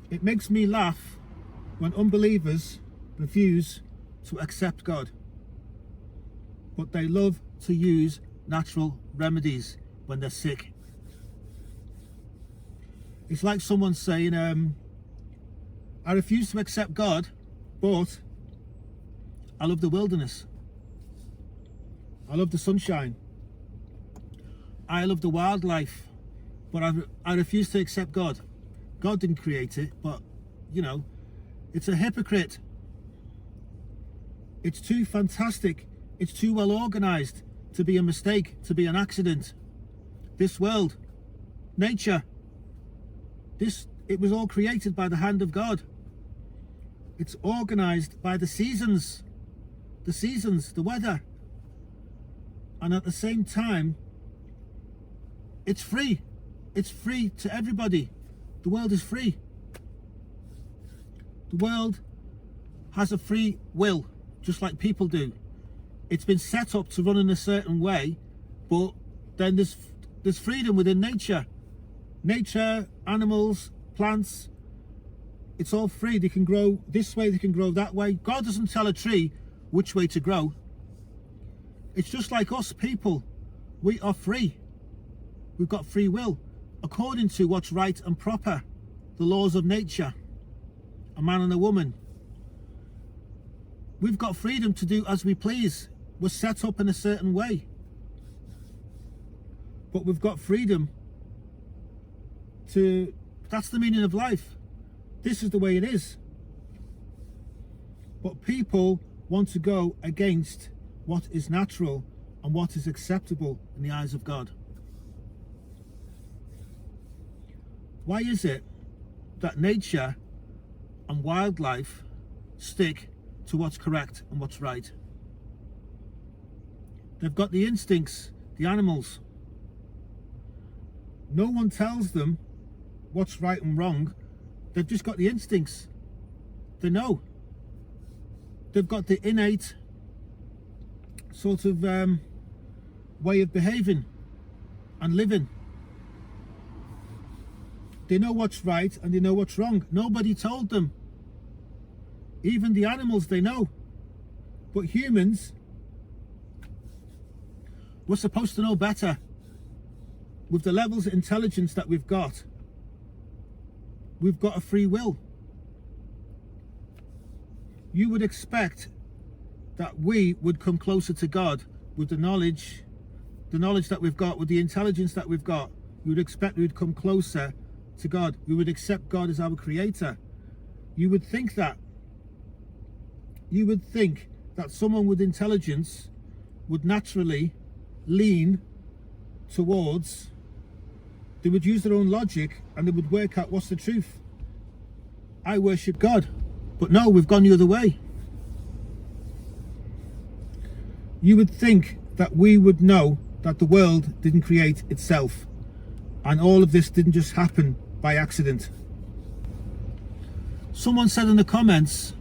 It makes me laugh when unbelievers refuse to accept God, but they love to use natural remedies when they're sick. It's like someone saying, I refuse to accept God, but I love the wilderness. I love the sunshine. I love the wildlife, but I refuse to accept God. God didn't create it, but, you know, it's a hypocrite. It's too fantastic. It's too well organized to be a mistake, to be an accident. This world, nature, it was all created by the hand of God. It's organized by the seasons, the weather. And at the same time, it's free. It's free to everybody. The world is free. The world has a free will, just like people do. It's been set up to run in a certain way, but then there's freedom within nature. Nature, animals, plants, it's all free. They can grow this way, they can grow that way. God doesn't tell a tree which way to grow. It's just like us people. We are free. We've got free will, according to what's right and proper, the laws of nature, a man and a woman. We've got freedom to do as we please. We're set up in a certain way. But we've got freedom to, that's the meaning of life. This is the way it is. But people want to go against what is natural and what is acceptable in the eyes of God. Why is it that nature and wildlife stick to what's correct and what's right? They've got the instincts, the animals. No one tells them what's right and wrong. They've just got the instincts. They know. They've got the innate sort of way of behaving and living. They know what's right and they know what's wrong. Nobody told them. Even the animals, they know. But humans, we're supposed to know better. With the levels of intelligence that we've got a free will. You would expect that we would come closer to God with the knowledge that we've got, with the intelligence that we've got. You would expect we would come closer to God. We would accept God as our creator. You would think that. You would think that someone with intelligence would naturally lean towards, they would use their own logic and they would work out what's the truth. I worship God. But no, we've gone the other way. You would think that we would know that the world didn't create itself and all of this didn't just happen by accident. Someone said in the comments,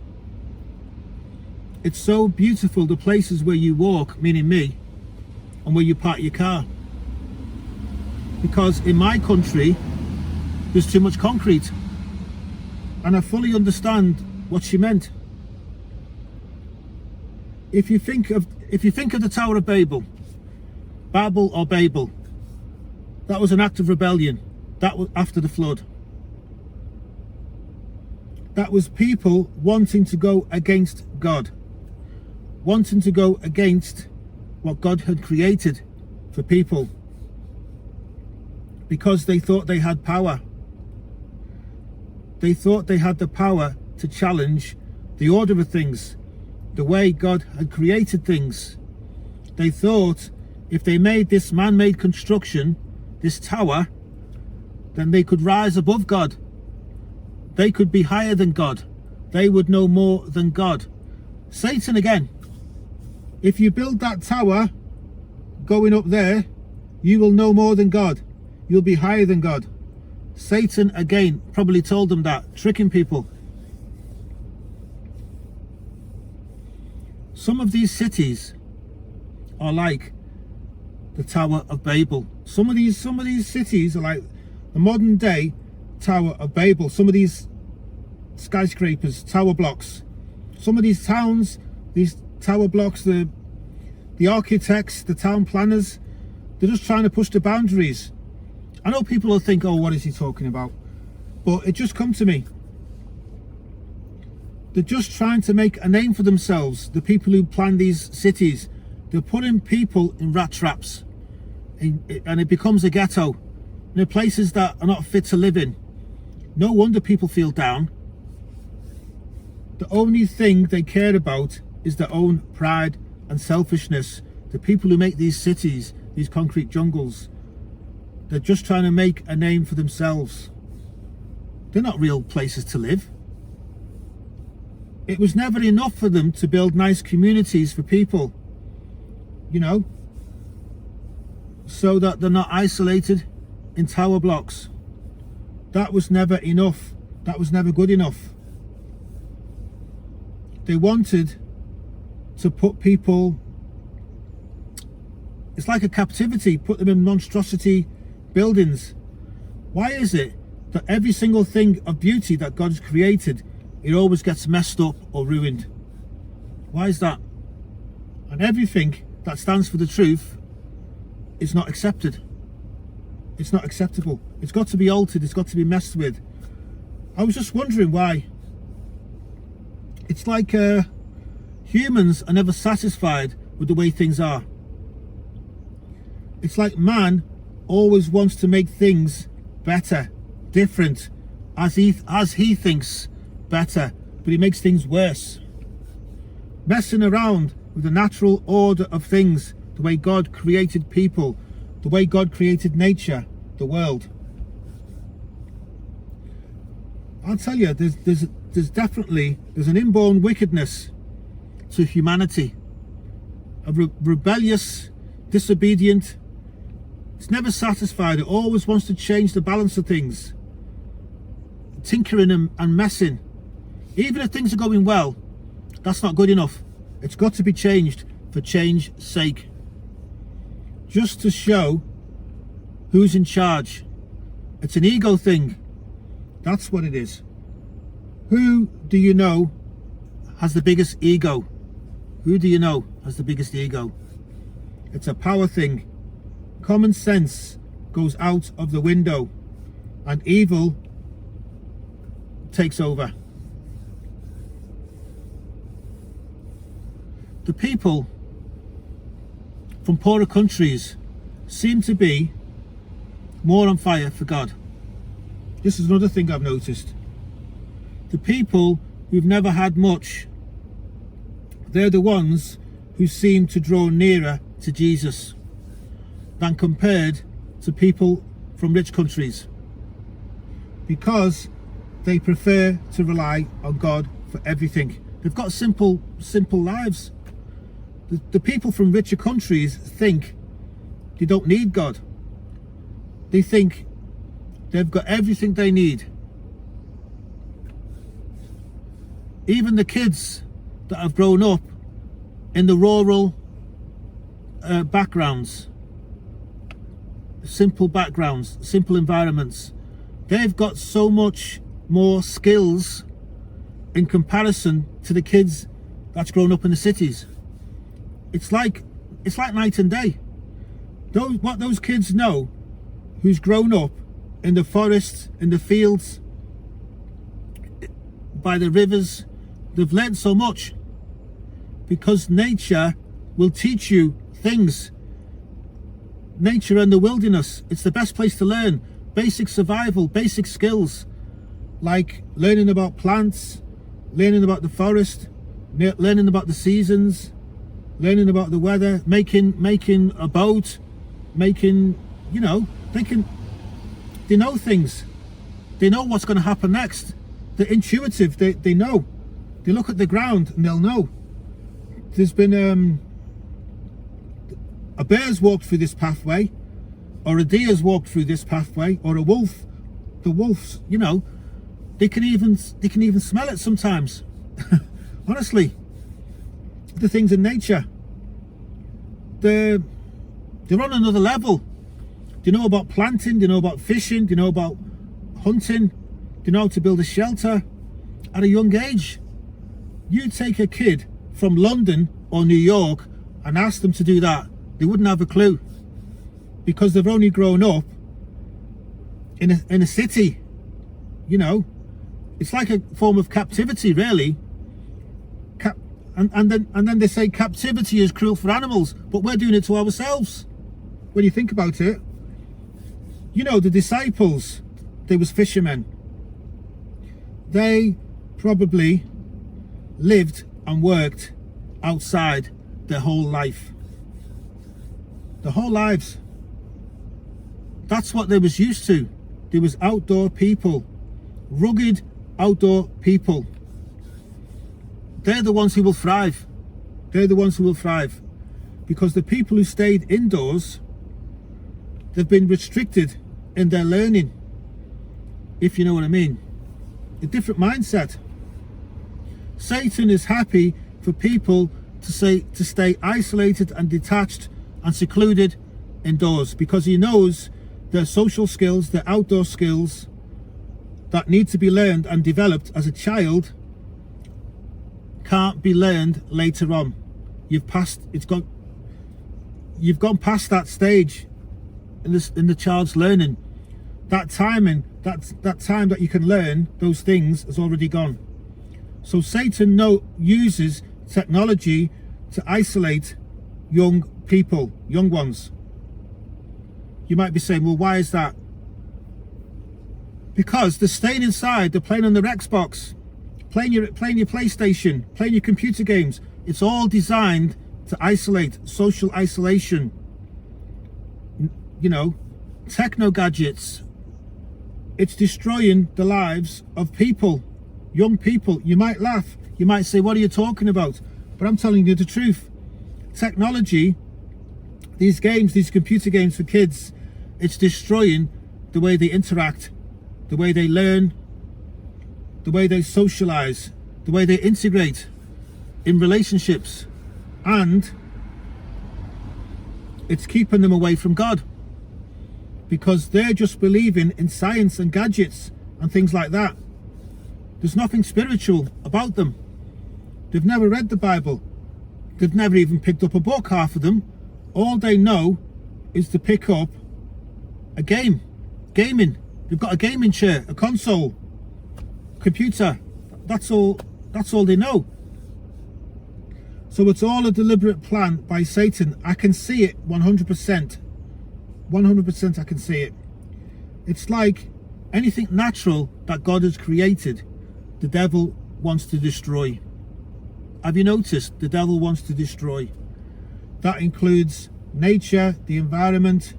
it's so beautiful the places where you walk, meaning me, and where you park your car. Because in my country, there's too much concrete. And I fully understand what she meant. If you think of the Tower of Babel, or Babel, that was an act of rebellion. That was after the flood. That was people wanting to go against God, wanting to go against what God had created for people, because they thought they had power. They thought they had the power to challenge the order of things, the way God had created things. They thought if they made this man-made construction, this tower, then they could rise above God. They could be higher than God. They would know more than God. Satan again. If you build that tower going up there, you will know more than God. You'll be higher than God. Satan again probably told them that, tricking people. Some of these cities are like the Tower of Babel. Some of these cities are like the modern day Tower of Babel. Some of these skyscrapers, tower blocks. Some of these towns, these tower blocks, the architects, the town planners, they're just trying to push the boundaries. I know people will think, oh, what is he talking about? But it just come to me. They're just trying to make a name for themselves. The people who plan these cities, they're putting people in rat traps, and it becomes a ghetto. They're places that are not fit to live in. No wonder people feel down. The only thing they care about is their own pride and selfishness. The people who make these cities, these concrete jungles, they're just trying to make a name for themselves. They're not real places to live. It was never enough for them to build nice communities for people, you know, so that they're not isolated in tower blocks. That was never enough. That was never good enough. They wanted to put people, it's like a captivity, put them in monstrosity buildings. Why is it that every single thing of beauty that God has created, it always gets messed up or ruined? Why is that? And everything that stands for the truth is not accepted. It's not acceptable. It's got to be altered. It's got to be messed with. I was just wondering why. It's like humans are never satisfied with the way things are. It's like man always wants to make things better, different, as he thinks better, but he makes things worse. Messing around with the natural order of things, the way God created people, the way God created nature, the world. I'll tell you, there's definitely an inborn wickedness to humanity. A rebellious, disobedient. It's never satisfied. It always wants to change the balance of things. Tinkering and messing. Even if things are going well, that's not good enough. It's got to be changed for change's sake. Just to show who's in charge. It's an ego thing. That's what it is. Who do you know has the biggest ego? Who do you know has the biggest ego? It's a power thing. Common sense goes out of the window and evil takes over. The people from poorer countries seem to be more on fire for God. This is another thing I've noticed. The people who've never had much, they're the ones who seem to draw nearer to Jesus than compared to people from rich countries, because they prefer to rely on God for everything. They've got simple lives. The people from richer countries think they don't need God. They think they've got everything they need. Even the kids that have grown up in the rural backgrounds, simple backgrounds, simple environments, they've got so much more skills in comparison to the kids that's grown up in the cities. It's like night and day. What those kids know, who's grown up in the forests, in the fields, by the rivers, they've learned so much, because nature will teach you things. Nature and the wilderness, it's the best place to learn basic survival, basic skills, like learning about plants, learning about the forest, learning about the seasons, learning about the weather, making a boat, you know, they know things. They know what's going to happen next. They're intuitive. They know. They look at the ground and they'll know. There's been a bear's walked through this pathway, or a deer's walked through this pathway, or a wolf. The wolves, you know, they can even smell it sometimes. Honestly, the things in nature, they're on another level. They know about planting, they know about fishing, they know about hunting, they know how to build a shelter, at a young age. You take a kid from London or New York and ask them to do that, they wouldn't have a clue, because they've only grown up in a city. You know, it's like a form of captivity, really. And then they say captivity is cruel for animals, but we're doing it to ourselves when you think about it. You know, the disciples, they was fishermen. They probably lived and worked outside their whole life. Their whole lives. That's what they was used to. They was outdoor people. Rugged outdoor people. They're the ones who will thrive. They're the ones who will thrive. Because the people who stayed indoors, they've been restricted in their learning, if you know what I mean. A different mindset. Satan is happy for people to stay isolated and detached and secluded indoors, because he knows their social skills, their outdoor skills that need to be learned and developed as a child can't be learned later on. You've gone past that stage in the child's learning. That timing, that time that you can learn those things has already gone. So Satan uses technology to isolate young people, young ones. You might be saying, well, why is that? Because they're staying inside, they're playing on their Xbox, playing your PlayStation, playing your computer games. It's all designed to isolate, social isolation. You know, techno gadgets. It's destroying the lives of people, young people. You might laugh, you might say, what are you talking about? But I'm telling you the truth. Technology, these games, these computer games for kids, it's destroying the way they interact, the way they learn, the way they socialize, the way they integrate in relationships, and it's keeping them away from God, because they're just believing in science and gadgets and things like that. There's nothing spiritual about them. They've never read the Bible. They've never even picked up a book, half of them. All they know is to pick up a gaming. They've got a gaming chair, a console, computer. That's all they know. So it's all a deliberate plan by Satan. I can see it 100%. 100% I can see it. It's like anything natural that God has created, the devil wants to destroy. Have you noticed? The devil wants to destroy. That includes nature, the environment,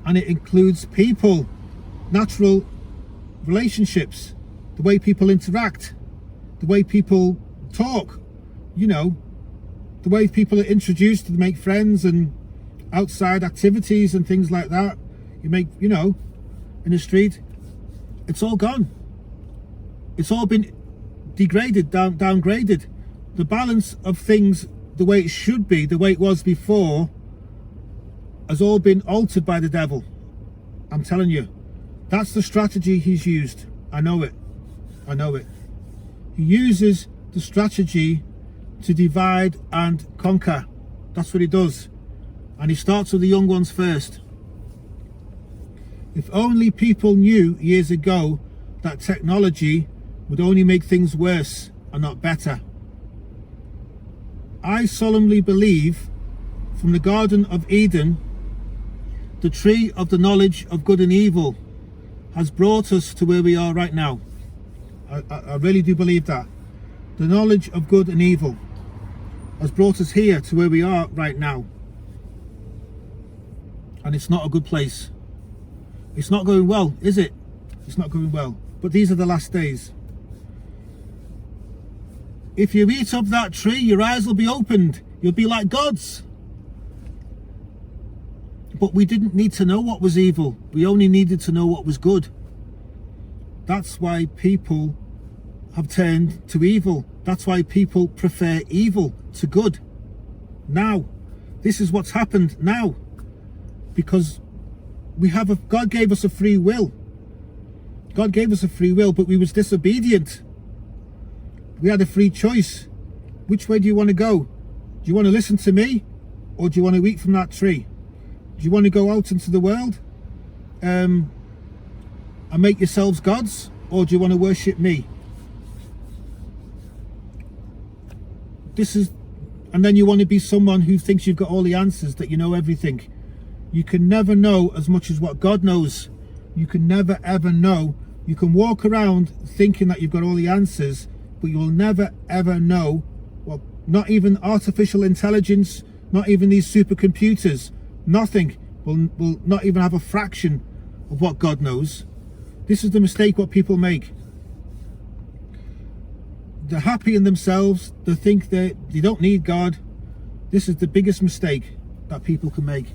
and it includes people, natural relationships, the way people interact, the way people talk, you know, the way people are introduced to make friends and outside activities and things like that. You make, you know, in the street, it's all gone. It's all been degraded, downgraded. The balance of things, the way it should be, the way it was before, has all been altered by the devil. I'm telling you, that's the strategy he's used. I know it. I know it. He uses the strategy to divide and conquer. That's what he does. And he starts with the young ones first. If only people knew years ago that technology would only make things worse and not better. I solemnly believe from the Garden of Eden, the tree of the knowledge of good and evil has brought us to where we are right now. I really do believe that. The knowledge of good and evil has brought us here to where we are right now. And it's not a good place. It's not going well, is it? It's not going well. But these are the last days. If you eat of that tree, your eyes will be opened. You'll be like gods. But we didn't need to know what was evil. We only needed to know what was good. That's why people have turned to evil. That's why people prefer evil to good. Now, this is what's happened now. Because God gave us a free will. God gave us a free will, but we was disobedient. We had a free choice. Which way do you want to go? Do you want to listen to me, or do you want to eat from that tree? Do you want to go out into the world and make yourselves gods, or do you want to worship me? And then you want to be someone who thinks you've got all the answers, that you know everything. You can never know as much as what God knows. You can never ever know. You can walk around thinking that you've got all the answers, but you will never ever know. Well, not even artificial intelligence, not even these supercomputers, nothing will not even have a fraction of what God knows. This is the mistake what people make. They're happy in themselves. They think they don't need God. This is the biggest mistake that people can make.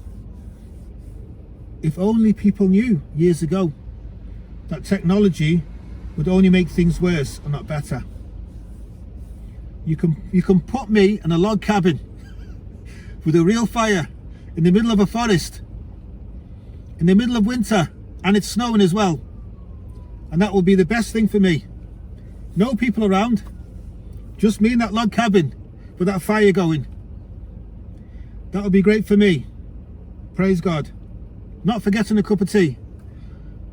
If only people knew years ago that technology would only make things worse and not better. You can put me in a log cabin with a real fire in the middle of a forest in the middle of winter, and it's snowing as well, and that will be the best thing for me. No people around, just me in that log cabin with that fire going. That would be great for me. Praise God. Not forgetting a cup of tea.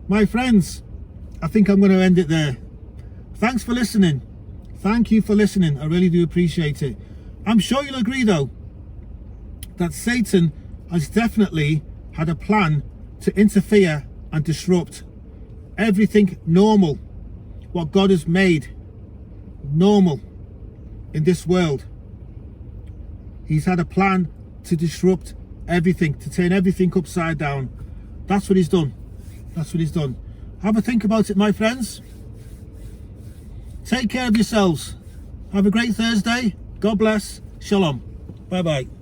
My friends, I think I'm going to end it there. Thanks for listening. Thank you for listening. I really do appreciate it. I'm sure you'll agree though that Satan has definitely had a plan to interfere and disrupt everything normal, what God has made normal in this world. He's had a plan to disrupt everything, to turn everything upside down. That's what he's done. That's what he's done. Have a think about it, my friends. Take care of yourselves. Have a great Thursday. God bless. Shalom. Bye bye.